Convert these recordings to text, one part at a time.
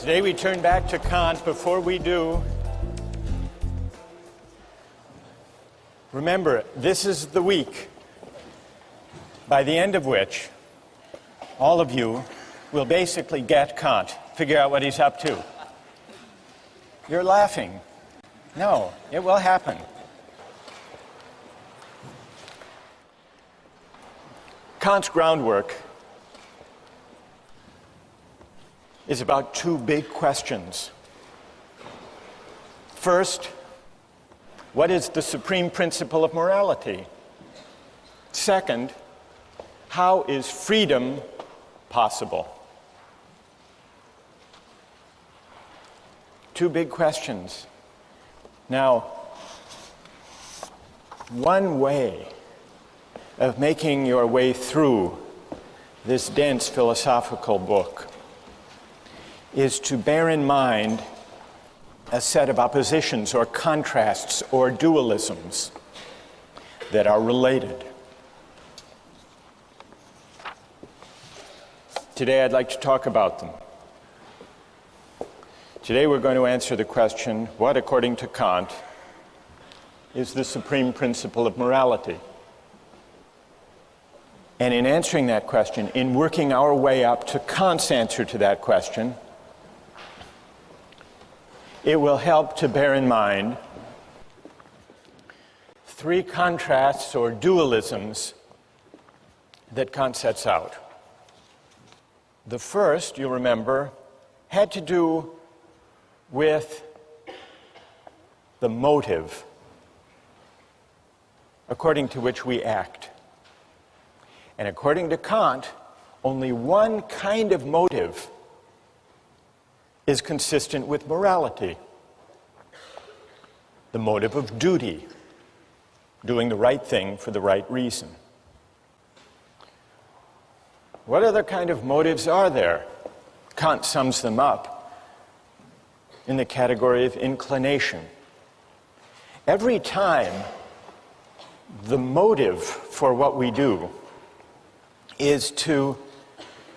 Today we turn back to Kant. Before we do, remember, this is the week by the end of which all of you will basically get Kant, figure out what he's up to. You're laughing. No, it will happen. Kant's groundwork is about two big questions. First, what is the supreme principle of morality? Second, how is freedom possible? Two big questions. Now, one way of making your way through this dense philosophical book is to bear in mind a set of oppositions or contrasts or dualisms that are related. Today I'd like to talk about them. Today we're going to answer the question, what, according to Kant, is the supreme principle of morality? And in answering that question, in working our way up to Kant's answer to that question, it will help to bear in mind three contrasts or dualisms that Kant sets out. The first, you'll remember, had to do with the motive according to which we act. And according to Kant, only one kind of motive is consistent with morality. The motive of duty, doing the right thing for the right reason. What other kind of motives are there? Kant sums them up in the category of inclination. Every time the motive for what we do is to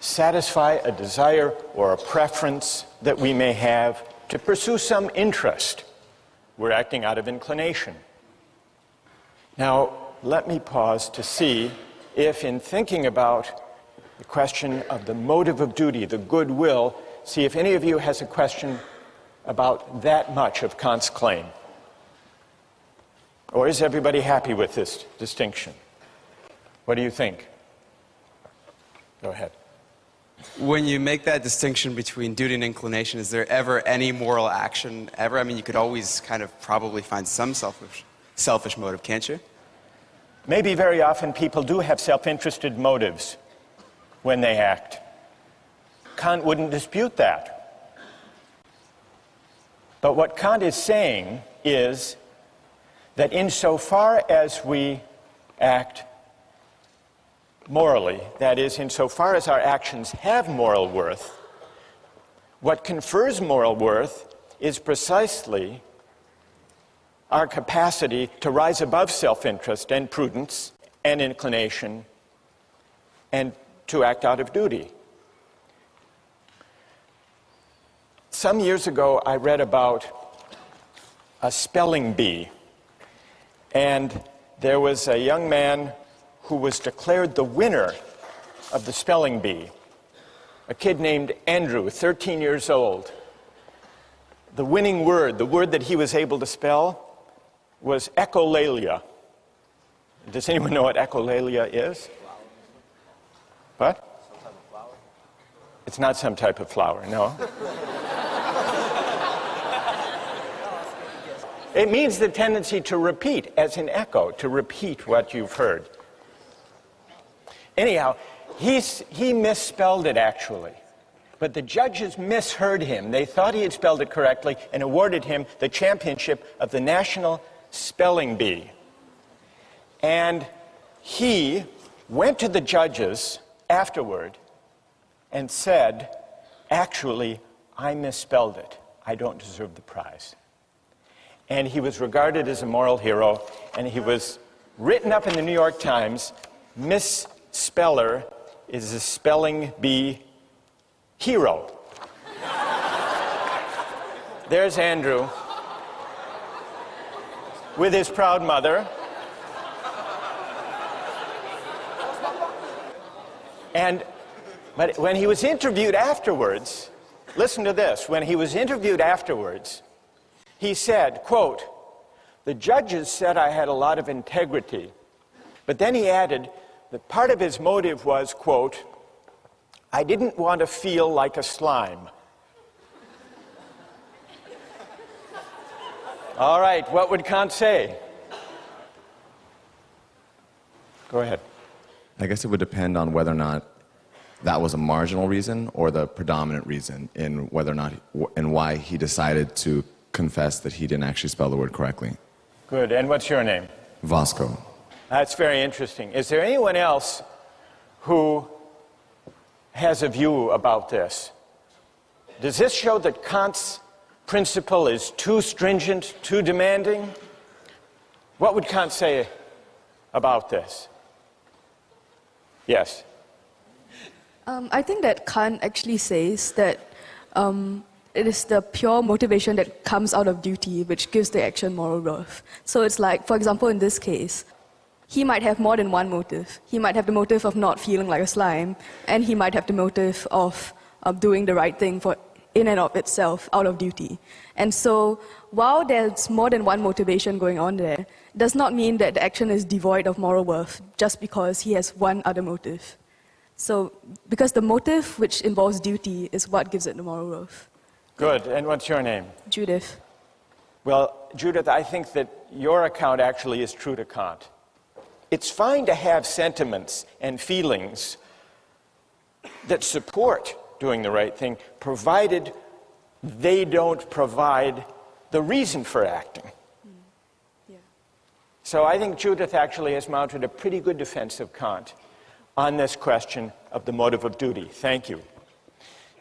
satisfy a desire or a preference that we may have to pursue some interest, we're acting out of inclination. Now, let me pause to see if, in thinking about the question of the motive of duty, the goodwill, see if any of you has a question about that much of Kant's claim. Or is everybody happy with this distinction? What do you think? Go ahead. When you make that distinction between duty and inclination, is there ever any moral action ever? I mean, you could always kind of probably find some selfish motive, can't you? Maybe very often people do have self-interested motives when they act. Kant wouldn't dispute that. But what Kant is saying is that insofar as we act morally, that is, insofar as our actions have moral worth, what confers moral worth is precisely our capacity to rise above self-interest and prudence and inclination and to act out of duty. Some years ago, I read about a spelling bee, and there was a young man who was declared the winner of the spelling bee, a kid named Andrew, 13 years old. The winning word, the word that he was able to spell, was echolalia. Does anyone know what echolalia is? What? Some type of flower? It's not some type of flower, no. It means the tendency to repeat, as in echo, to repeat what you've heard. Anyhow, he misspelled it actually, but the judges misheard him. They thought he had spelled it correctly and awarded him the championship of the National Spelling Bee. And he went to the judges afterward and said, actually, I misspelled it. I don't deserve the prize. And he was regarded as a moral hero, and he was written up in the New York Times, Misspeller is a spelling bee hero. There's Andrew with his proud mother. But when he was interviewed afterwards, listen to this, when he was interviewed afterwards, he said, quote, "The judges said I had a lot of integrity." But then he added that part of his motive was, quote, "I didn't want to feel like a slime." All right, what would Kant say? Go ahead. I guess it would depend on whether or not that was a marginal reason or the predominant reason in whether or not and why he decided to confess that he didn't actually spell the word correctly. Good, and what's your name? Vasco. That's very interesting. Is there anyone else who has a view about this? Does this show that Kant's principle is too stringent, too demanding? What would Kant say about this? Yes. I think that Kant actually says that it is the pure motivation that comes out of duty which gives the action moral worth. So it's like, for example, in this case, he might have more than one motive. He might have the motive of not feeling like a slime, and he might have the motive of doing the right thing for in and of itself out of duty. And so while there's more than one motivation going on there, does not mean that the action is devoid of moral worth just because he has one other motive. So, because the motive which involves duty is what gives it the moral worth. Good, and what's your name? Judith. Well, Judith, I think that your account actually is true to Kant. It's fine to have sentiments and feelings that support doing the right thing, provided they don't provide the reason for acting. Yeah. So I think Judith actually has mounted a pretty good defense of Kant on this question of the motive of duty. Thank you.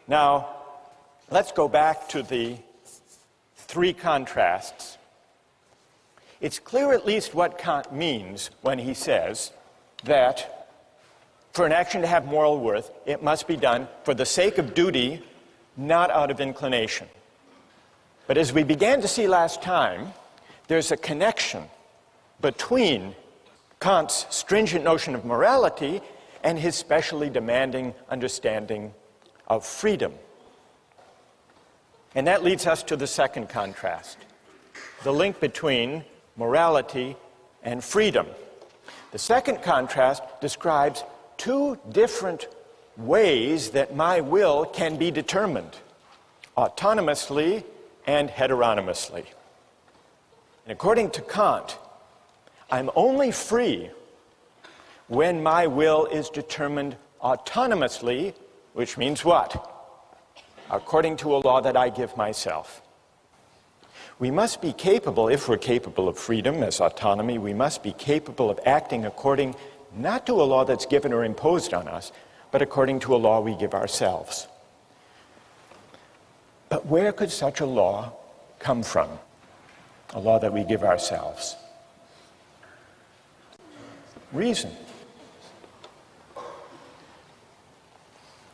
Now, let's go back to the three contrasts. It's clear at least what Kant means when he says that for an action to have moral worth, it must be done for the sake of duty, not out of inclination. But as we began to see last time, there's a connection between Kant's stringent notion of morality and his specially demanding understanding of freedom. And that leads us to the second contrast, the link between morality and freedom. The second contrast describes two different ways that my will can be determined, autonomously and heteronomously. And according to Kant, I'm only free when my will is determined autonomously, which means what? According to a law that I give myself. We must be capable, if we're capable of freedom as autonomy, we must be capable of acting according not to a law that's given or imposed on us, but according to a law we give ourselves. But where could such a law come from? A law that we give ourselves? Reason.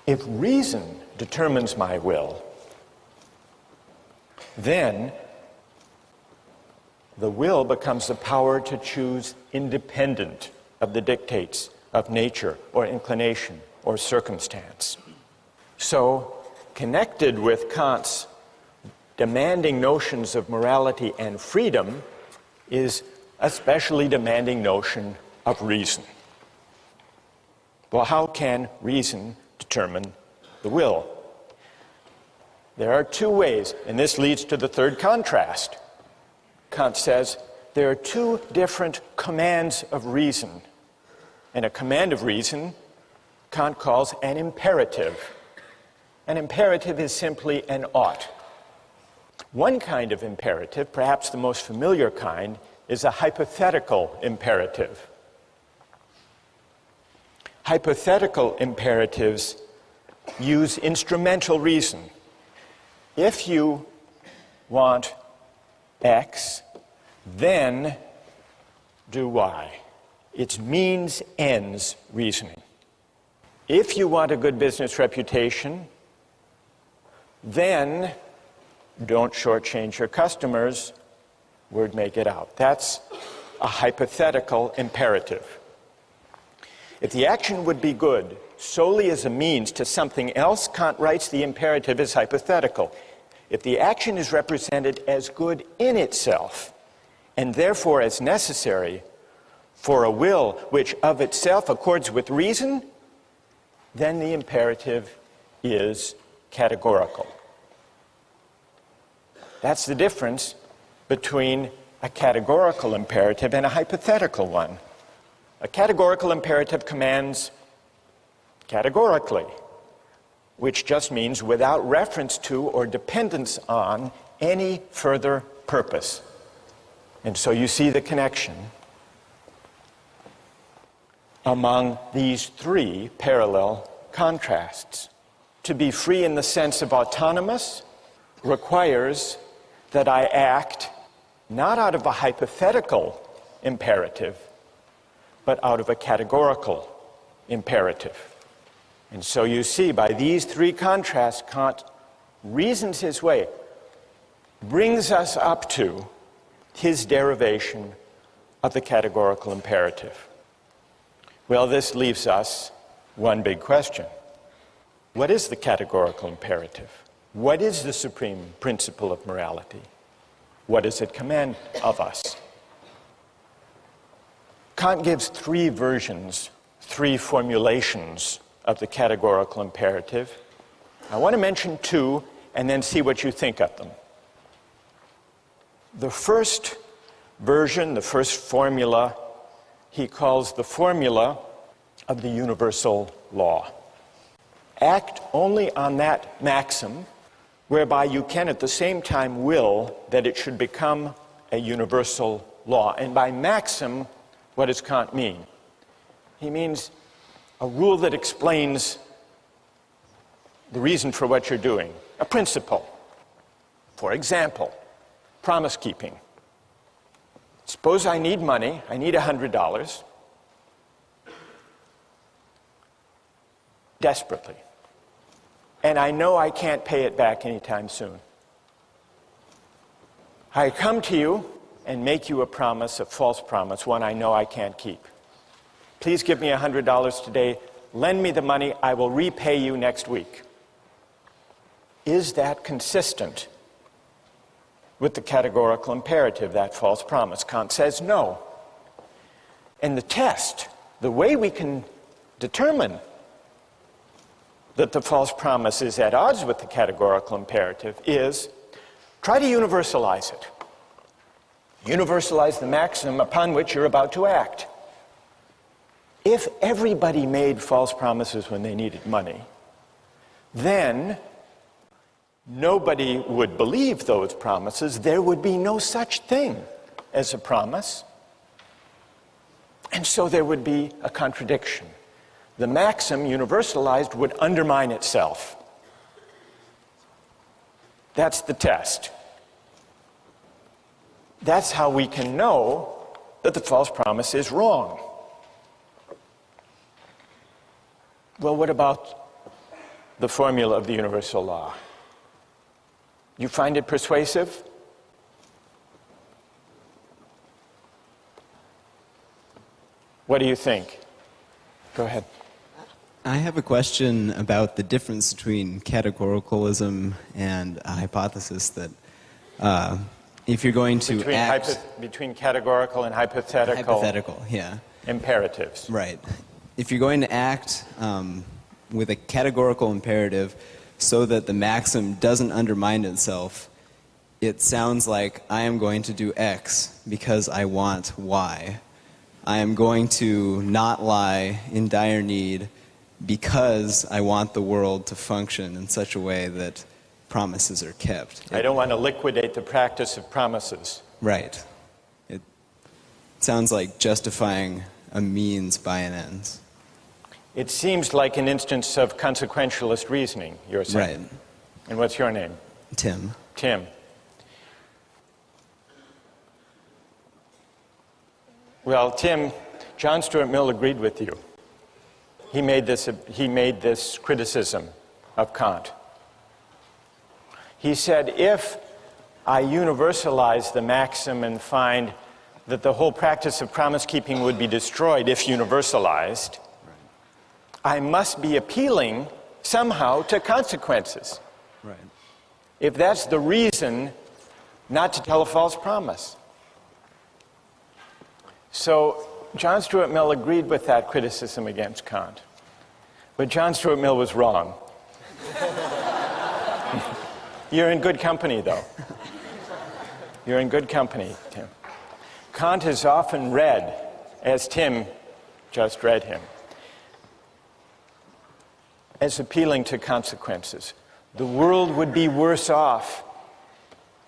If reason determines my will, then the will becomes the power to choose independent of the dictates of nature or inclination or circumstance. So, connected with Kant's demanding notions of morality and freedom is a specially demanding notion of reason. Well, how can reason determine the will? There are two ways, and this leads to the third contrast. Kant says there are two different commands of reason. And a command of reason, Kant calls an imperative. An imperative is simply an ought. One kind of imperative, perhaps the most familiar kind, is a hypothetical imperative. Hypothetical imperatives use instrumental reason. If you want X, then do Y. It's means ends reasoning. If you want a good business reputation, then don't shortchange your customers, word may get out. That's a hypothetical imperative. If the action would be good solely as a means to something else, Kant writes the imperative is hypothetical. If the action is represented as good in itself, and therefore as necessary for a will which of itself accords with reason, then the imperative is categorical. That's the difference between a categorical imperative and a hypothetical one. A categorical imperative commands categorically, which just means without reference to or dependence on any further purpose. And so you see the connection among these three parallel contrasts. To be free in the sense of autonomous requires that I act not out of a hypothetical imperative, but out of a categorical imperative. And so you see, by these three contrasts, Kant reasons his way, brings us up to his derivation of the categorical imperative. Well, this leaves us one big question. What is the categorical imperative? What is the supreme principle of morality? What does it command of us? Kant gives three versions, three formulations of the categorical imperative. I want to mention two and then see what you think of them. The first version, the first formula, he calls the formula of the universal law. Act only on that maxim whereby you can at the same time will that it should become a universal law. And by maxim, what does Kant mean? He means a rule that explains the reason for what you're doing, a principle. For example, promise keeping. Suppose I need money, I need $100, desperately, and I know I can't pay it back anytime soon. I come to you and make you a promise, a false promise, one I know I can't keep. Please give me $100 today, lend me the money, I will repay you next week. Is that consistent with the categorical imperative, that false promise? Kant says no. And the test, the way we can determine that the false promise is at odds with the categorical imperative is try to universalize it. Universalize the maxim upon which you're about to act. If everybody made false promises when they needed money, then nobody would believe those promises. There would be no such thing as a promise. And so there would be a contradiction. The maxim universalized would undermine itself. That's the test. That's how we can know that the false promise is wrong. Well, what about the formula of the universal law? You find it persuasive? What do you think? Go ahead. I have a question about the difference between categoricalism and a hypothesis that if you're going to between categorical and hypothetical yeah. imperatives. Right. If you're going to act with a categorical imperative so that the maxim doesn't undermine itself, it sounds like I am going to do X because I want Y. I am going to not lie in dire need because I want the world to function in such a way that promises are kept. I don't want to liquidate the practice of promises. Right. It sounds like justifying a means by an ends. It seems like an instance of consequentialist reasoning, you're saying. Right. And what's your name? Tim. Tim. Well, Tim, John Stuart Mill agreed with you. He made this criticism of Kant. He said, if I universalize the maxim and find that the whole practice of promise-keeping would be destroyed if universalized, I must be appealing somehow to consequences. Right. If that's the reason not to tell a false promise. So John Stuart Mill agreed with that criticism against Kant. But John Stuart Mill was wrong. You're in good company, though. You're in good company, Tim. Kant is often read, as Tim just read him, as appealing to consequences. The world would be worse off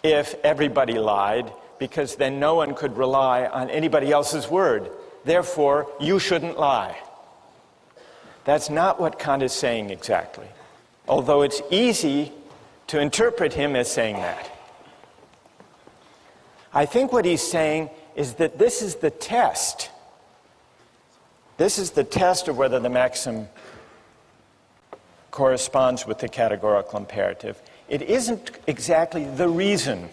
if everybody lied, because then no one could rely on anybody else's word. Therefore, you shouldn't lie. That's not what Kant is saying exactly, although it's easy to interpret him as saying that. I think what he's saying is that this is the test. This is the test of whether the maxim corresponds with the categorical imperative. It isn't exactly the reason.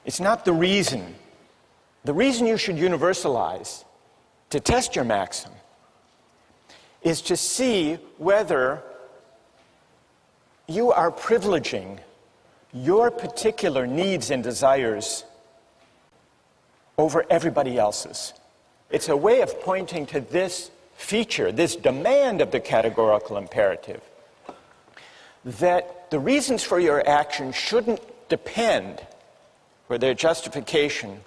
It's not the reason. The reason you should universalize to test your maxim is to see whether you are privileging your particular needs and desires over everybody else's. It's a way of pointing to this feature, this demand of the categorical imperative, that the reasons for your action shouldn't depend, for their justification,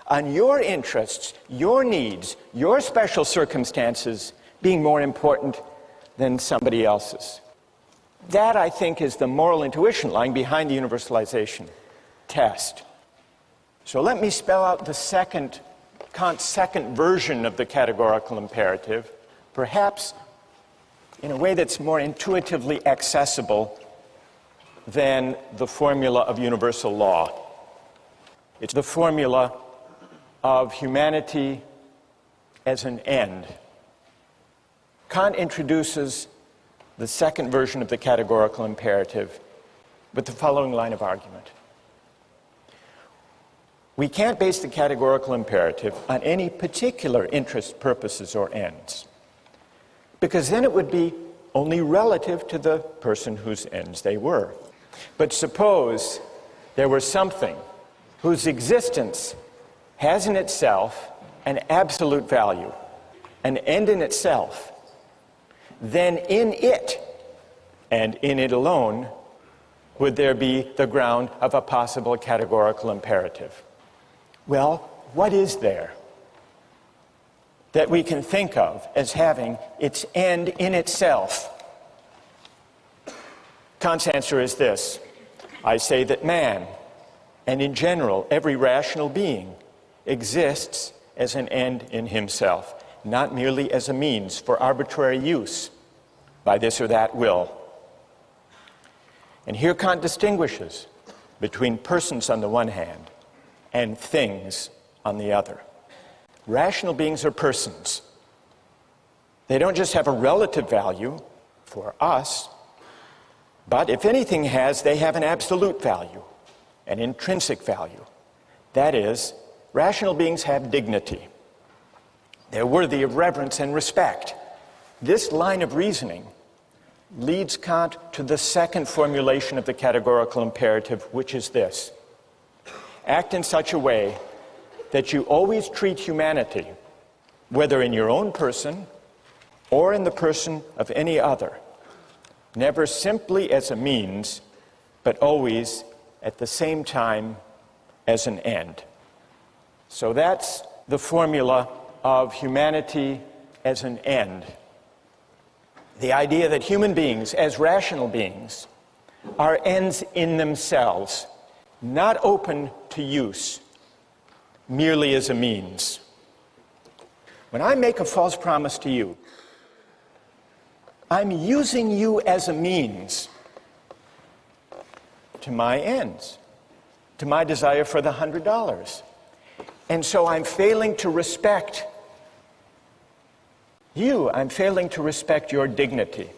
on your interests, your needs, your special circumstances being more important than somebody else's. That, I think, is the moral intuition lying behind the universalization test. So let me spell out Kant's second version of the categorical imperative, perhaps in a way that's more intuitively accessible than the formula of universal law. It's the formula of humanity as an end. Kant introduces the second version of the categorical imperative with the following line of argument. We can't base the categorical imperative on any particular interests, purposes, or ends, because then it would be only relative to the person whose ends they were. But suppose there were something whose existence has in itself an absolute value, an end in itself, then in it, and in it alone, would there be the ground of a possible categorical imperative. Well, what is there that we can think of as having its end in itself? Kant's answer is this. I say that man, and in general every rational being, exists as an end in himself, not merely as a means for arbitrary use by this or that will. And here Kant distinguishes between persons on the one hand and things on the other. Rational beings are persons. They don't just have a relative value for us, but if anything they have an absolute value, an intrinsic value. That is, rational beings have dignity. They're worthy of reverence and respect. This line of reasoning leads Kant to the second formulation of the categorical imperative, which is this. Act in such a way that you always treat humanity, whether in your own person or in the person of any other, never simply as a means, but always at the same time as an end. So that's the formula of humanity as an end. The idea that human beings, as rational beings, are ends in themselves, not open to use, merely as a means. When I make a false promise to you, I'm using you as a means to my ends, to my desire for the $100. And so I'm failing to respect you. I'm failing to respect your dignity.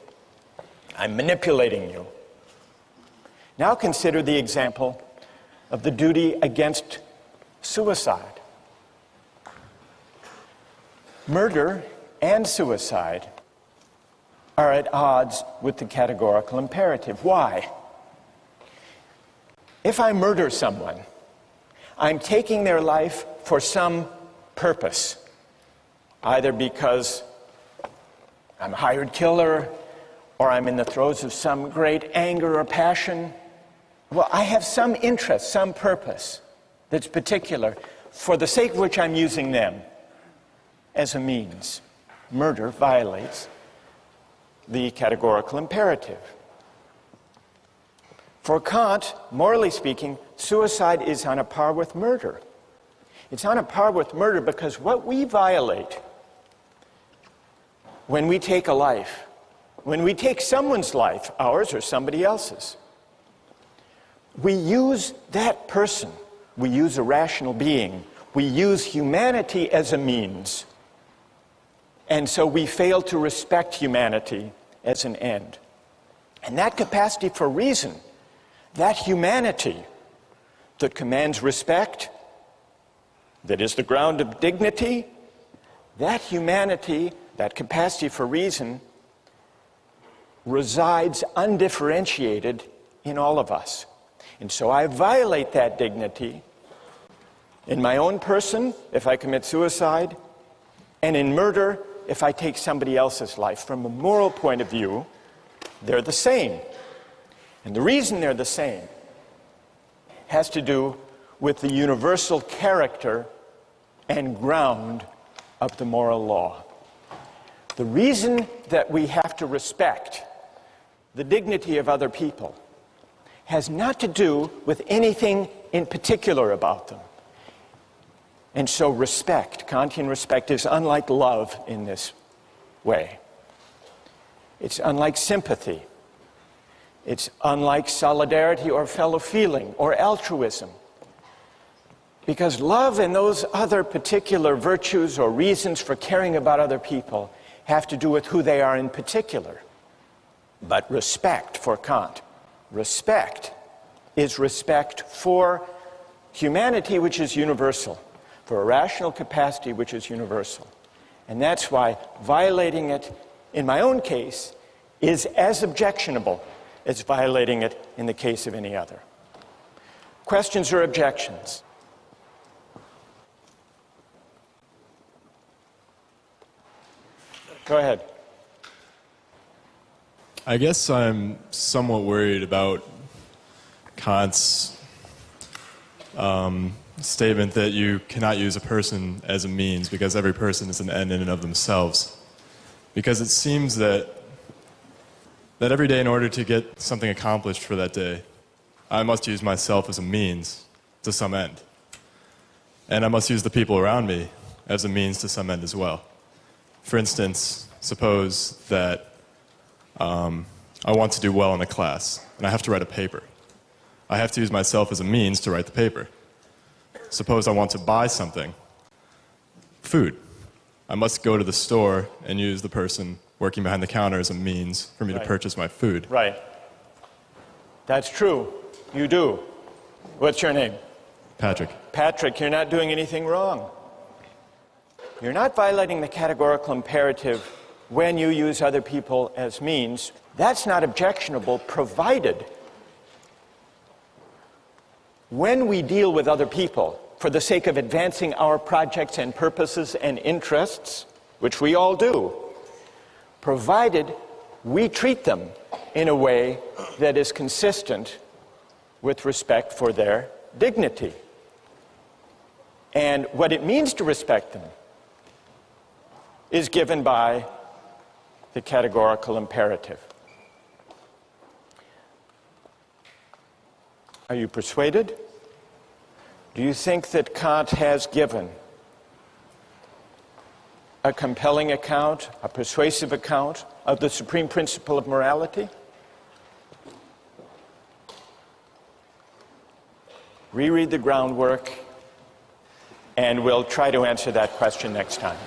I'm manipulating you. Now consider the example of the duty against suicide. Murder and suicide are at odds with the categorical imperative. Why? If I murder someone, I'm taking their life for some purpose, either because I'm a hired killer or I'm in the throes of some great anger or passion. Well, I have some interest, some purpose that's particular, for the sake of which I'm using them as a means. Murder violates the categorical imperative. For Kant, morally speaking, suicide is on a par with murder. It's on a par with murder because what we violate when we take a life, when we take someone's life, ours or somebody else's, we use that person, we use a rational being, we use humanity as a means. And so we fail to respect humanity as an end. And that capacity for reason, that humanity that commands respect, that is the ground of dignity, that humanity, that capacity for reason, resides undifferentiated in all of us. And so I violate that dignity in my own person if I commit suicide, and in murder if I take somebody else's life. From a moral point of view, they're the same. And the reason they're the same has to do with the universal character and ground of the moral law. The reason that we have to respect the dignity of other people has not to do with anything in particular about them. And so respect, Kantian respect, is unlike love in this way. It's unlike sympathy. It's unlike solidarity or fellow feeling or altruism. Because love and those other particular virtues or reasons for caring about other people have to do with who they are in particular. But respect for Kant, respect is respect for humanity, which is universal, for a rational capacity which is universal. And that's why violating it, in my own case, is as objectionable as violating it in the case of any other. Questions or objections? Go ahead. I guess I'm somewhat worried about Kant's statement that you cannot use a person as a means because every person is an end in and of themselves. Because it seems that every day in order to get something accomplished for that day, I must use myself as a means to some end. And I must use the people around me as a means to some end as well. For instance, suppose that I want to do well in a class, and I have to write a paper. I have to use myself as a means to write the paper. Suppose I want to buy something, food. I must go to the store and use the person working behind the counter as a means for me to purchase my food. Right. That's true. You do. What's your name? Patrick. Patrick, you're not doing anything wrong. You're not violating the categorical imperative when you use other people as means. That's not objectionable, provided when we deal with other people for the sake of advancing our projects and purposes and interests, which we all do, provided we treat them in a way that is consistent with respect for their dignity. And what it means to respect them is given by the categorical imperative. Are you persuaded? Do you think that Kant has given a compelling account, a persuasive account of the supreme principle of morality? Reread the groundwork, and we'll try to answer that question next time.